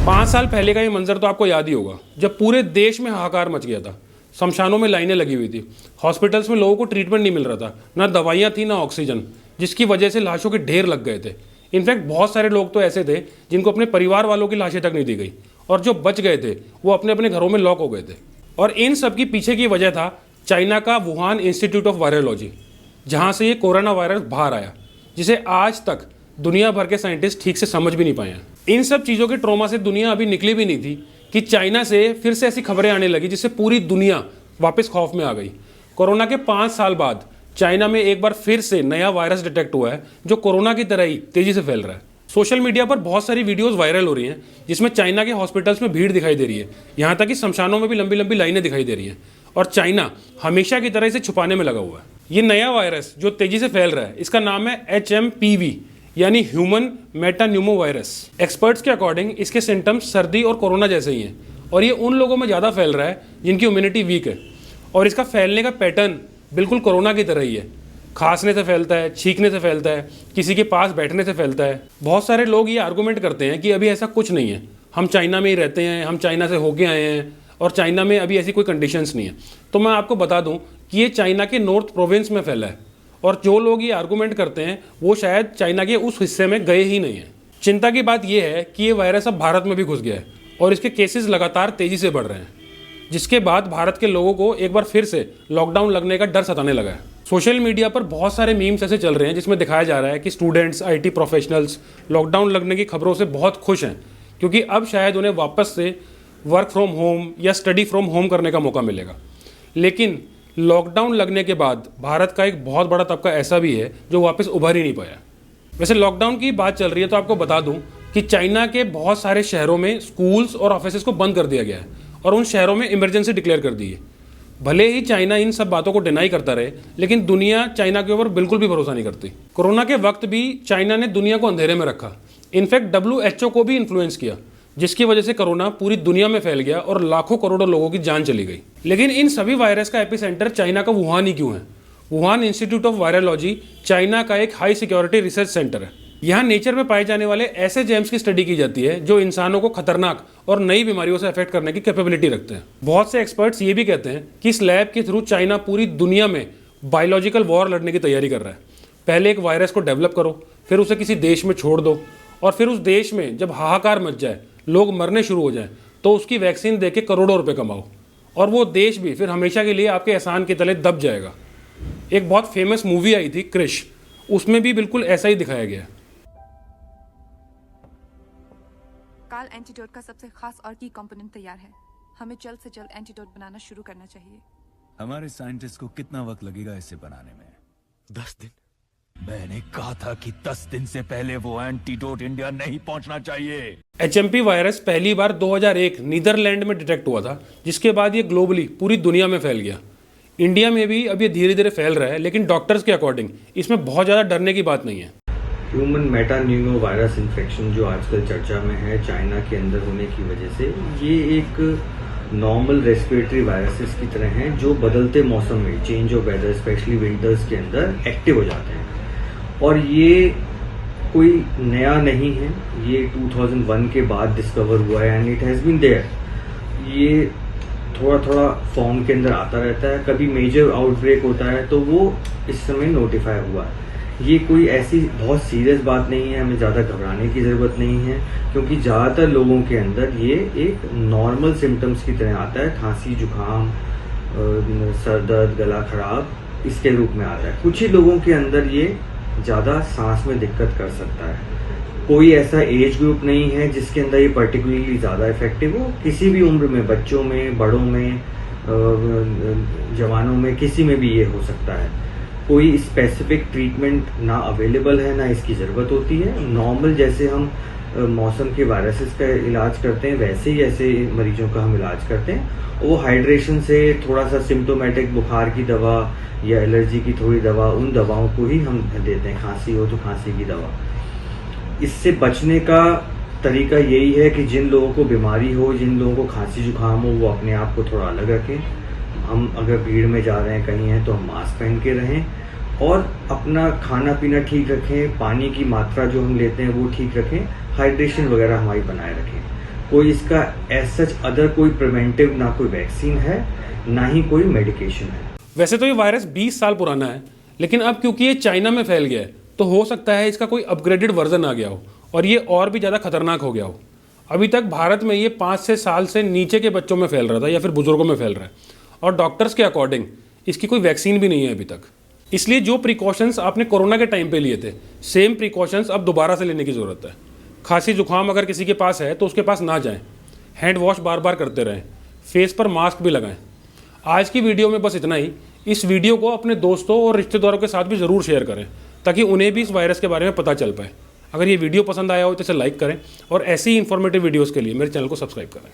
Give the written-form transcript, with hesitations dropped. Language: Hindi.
5 साल पहले का ये मंजर तो आपको याद ही होगा, जब पूरे देश में हाहाकार मच गया था। शमशानों में लाइनें लगी हुई थी, हॉस्पिटल्स में लोगों को ट्रीटमेंट नहीं मिल रहा था, ना दवाइयाँ थी ना ऑक्सीजन, जिसकी वजह से लाशों के ढेर लग गए थे। इनफैक्ट बहुत सारे लोग तो ऐसे थे जिनको अपने परिवार वालों की लाशें तक नहीं दी गई, और जो बच गए थे वो अपने अपने घरों में लॉक हो गए थे। और इन सब की पीछे की वजह था चाइना का वुहान इंस्टीट्यूट ऑफ वायरोलॉजी, जहाँ से ये कोरोना वायरस बाहर आया, जिसे आज तक दुनिया भर के साइंटिस्ट ठीक से समझ भी नहीं पाए हैं। इन सब चीज़ों के ट्रॉमा से दुनिया अभी निकली भी नहीं थी कि चाइना से फिर से ऐसी खबरें आने लगी जिससे पूरी दुनिया वापस खौफ में आ गई। कोरोना के 5 साल बाद चाइना में एक बार फिर से नया वायरस डिटेक्ट हुआ है, जो कोरोना की तरह ही तेजी से फैल रहा है। सोशल मीडिया पर बहुत सारी वीडियोस वायरल हो रही हैं जिसमें चाइना के हॉस्पिटल्स में भीड़ दिखाई दे रही है, यहाँ तक कि शमशानों में भी लंबी लंबी लाइनें दिखाई दे रही हैं, और चाइना हमेशा की तरह इसे छुपाने में लगा हुआ है। ये नया वायरस जो तेजी से फैल रहा है, इसका नाम है HMPV, यानी ह्यूमन मेटान्यूमो वायरस। एक्सपर्ट्स के अकॉर्डिंग इसके सिम्टम्स सर्दी और कोरोना जैसे ही हैं, और ये उन लोगों में ज़्यादा फैल रहा है जिनकी इम्यूनिटी वीक है, और इसका फैलने का पैटर्न बिल्कुल कोरोना की तरह ही है। खांसने से फैलता है, छींकने से फैलता है, किसी के पास बैठने से फैलता है। बहुत सारे लोग ये आर्गूमेंट करते हैं कि अभी ऐसा कुछ नहीं है, हम चाइना में ही रहते हैं, हम चाइना से होके आए हैं और चाइना में अभी ऐसी कोई कंडीशंस नहीं है। तो मैं आपको बता दूं कि ये चाइना के नॉर्थ प्रोविंस में फैला है, और जो लोग ये आर्गूमेंट करते हैं वो शायद चाइना के उस हिस्से में गए ही नहीं हैं। चिंता की बात यह है कि ये वायरस अब भारत में भी घुस गया है, और इसके केसेस लगातार तेज़ी से बढ़ रहे हैं, जिसके बाद भारत के लोगों को एक बार फिर से लॉकडाउन लगने का डर सताने लगा है। सोशल मीडिया पर बहुत सारे मीम्स ऐसे चल रहे हैं जिसमें दिखाया जा रहा है कि स्टूडेंट्स, IT प्रोफेशनल्स लॉकडाउन लगने की खबरों से बहुत खुश हैं, क्योंकि अब शायद उन्हें वापस से वर्क फ्रॉम होम या स्टडी फ्रॉम होम करने का मौका मिलेगा। लेकिन लॉकडाउन लगने के बाद भारत का एक बहुत बड़ा तबका ऐसा भी है जो वापस उभर ही नहीं पाया। वैसे लॉकडाउन की बात चल रही है तो आपको बता दूं कि चाइना के बहुत सारे शहरों में स्कूल्स और ऑफिसेज को बंद कर दिया गया है, और उन शहरों में इमरजेंसी डिक्लेयर कर दी है। भले ही चाइना इन सब बातों को डिनाई करता रहे, लेकिन दुनिया चाइना के ऊपर बिल्कुल भी भरोसा नहीं करती। कोरोना के वक्त भी चाइना ने दुनिया को अंधेरे में रखा, इनफैक्ट WHO को भी इन्फ्लुएंस किया, जिसकी वजह से कोरोना पूरी दुनिया में फैल गया और लाखों करोड़ों लोगों की जान चली गई। लेकिन इन सभी वायरस का एपिसेंटर चाइना का वुहान ही क्यों है? Wuhan institute of virology China का एक हाई सिक्योरिटी रिसर्च सेंटर है। यहाँ नेचर में पाए जाने वाले ऐसे जेम्स की स्टडी की जाती है जो इंसानों को खतरनाक और नई बीमारियों से अफेक्ट करने की कैपेबिलिटी रखते हैं। बहुत से एक्सपर्ट्स ये भी कहते हैं कि इस लैब के थ्रू चाइना पूरी दुनिया में बायोलॉजिकल वॉर लड़ने की तैयारी कर रहा है। पहले एक वायरस को डेवलप करो, फिर उसे किसी देश में छोड़ दो, और फिर उस देश में जब हाहाकार मच जाए, लोग मरने शुरू हो जाएं, तो उसकी वैक्सीन देके करोड़ों रुपए कमाओ, और वो देश भी फिर हमेशा के लिए आपके एहसान के तले दब जाएगा। एक बहुत फेमस मूवी आई थी क्रिश, उसमें भी बिल्कुल ऐसा ही दिखाया गया। काल एंटीडोट का सबसे खास और की कंपोनेंट तैयार है। हमें जल्द से जल्द एंटीडोट बनाना शुरू करना चाहिए। हमारे साइंटिस्ट को कितना वक्त लगेगा इसे बनाने में? 10 दिन। मैंने कहा था कि 10 दिन से पहले वो एंटीडोट इंडिया नहीं पहुंचना चाहिए। HMP वायरस पहली बार 2001 नीदरलैंड में डिटेक्ट हुआ था, जिसके बाद ये ग्लोबली पूरी दुनिया में फैल गया। इंडिया में भी अब ये धीरे धीरे फैल रहा है, लेकिन डॉक्टर्स के अकॉर्डिंग इसमें बहुत ज़्यादा डरने की बात नहीं है। ह्यूमन मेटान्यूमो वायरस इन्फेक्शन जो आजकल चर्चा में है चाइना के अंदर होने की वजह से, ये एक नॉर्मल रेस्पिरेटरी वायरसेस की तरह हैं जो बदलते मौसम में, change of weather specially winters के अंदर एक्टिव हो जाते हैं। और ये कोई नया नहीं है, ये 2001 के बाद डिस्कवर हुआ है and it has been there. ये थोड़ा थोड़ा फॉर्म के अंदर आता रहता है, कभी मेजर आउटब्रेक होता है तो वो इस समय नोटिफाई हुआ है। ये कोई ऐसी बहुत सीरियस बात नहीं है, हमें ज़्यादा घबराने की ज़रूरत नहीं है, क्योंकि ज़्यादातर लोगों के अंदर ये एक नॉर्मल सिम्टम्स की तरह आता है। खांसी, जुकाम, सर दर्द, गला खराब, इसके रूप में आता है। कुछ ही लोगों के अंदर ये ज़्यादा सांस में दिक्कत कर सकता है। कोई ऐसा एज ग्रुप नहीं है जिसके अंदर ये पर्टिकुलरली ज़्यादा इफेक्टिव हो। किसी भी उम्र में, बच्चों में, बड़ों में, जवानों में, किसी में भी ये हो सकता है। कोई स्पेसिफिक ट्रीटमेंट ना अवेलेबल है, ना इसकी ज़रूरत होती है। नॉर्मल जैसे हम मौसम के वायरसेस का इलाज करते हैं, वैसे ही ऐसे मरीजों का हम इलाज करते हैं। वो हाइड्रेशन से थोड़ा सा सिम्टोमेटिक बुखार की दवा या एलर्जी की थोड़ी दवा, उन दवाओं को ही हम देते हैं। खांसी हो तो खांसी की दवा। इससे बचने का तरीका यही है कि जिन लोगों को बीमारी हो, जिन लोगों को खांसी जुकाम हो, वो अपने आप को थोड़ा अलग रखें। हम अगर भीड़ में जा रहे हैं, कहीं हैं, तो हम मास्क पहन के रहें, और अपना खाना पीना ठीक रखें। पानी की मात्रा जो हम लेते हैं वो ठीक रखें। हाइड्रेशन वगैरह हमारी बनाए रखें। कोई इसका एज सच अदर कोई प्रिवेंटिव ना कोई वैक्सीन है ना ही कोई मेडिकेशन है। वैसे तो ये वायरस 20 साल पुराना है, लेकिन अब क्योंकि ये चाइना में फैल गया है तो हो सकता है इसका कोई अपग्रेडेड वर्जन आ गया हो और ये और भी ज़्यादा खतरनाक हो गया हो। अभी तक भारत में ये 5 साल से नीचे के बच्चों में फैल रहा था या फिर बुजुर्गों में फैल रहा है, और डॉक्टर्स के अकॉर्डिंग इसकी कोई वैक्सीन भी नहीं है अभी तक। इसलिए जो प्रिकॉशंस आपने कोरोना के टाइम पे लिए थे, सेम प्रिकॉशंस अब दोबारा से लेने की ज़रूरत है। खांसी जुकाम अगर किसी के पास है तो उसके पास ना जाएं, हैंड वॉश बार बार करते रहें, फेस पर मास्क भी लगाएं। आज की वीडियो में बस इतना ही। इस वीडियो को अपने दोस्तों और रिश्तेदारों के साथ भी ज़रूर शेयर करें ताकि उन्हें भी इस वायरस के बारे में पता चल पाए। अगर ये वीडियो पसंद आया हो तो इसे लाइक करें और ऐसी ही इन्फॉर्मेटिव वीडियोज़ के लिए मेरे चैनल को सब्सक्राइब करें।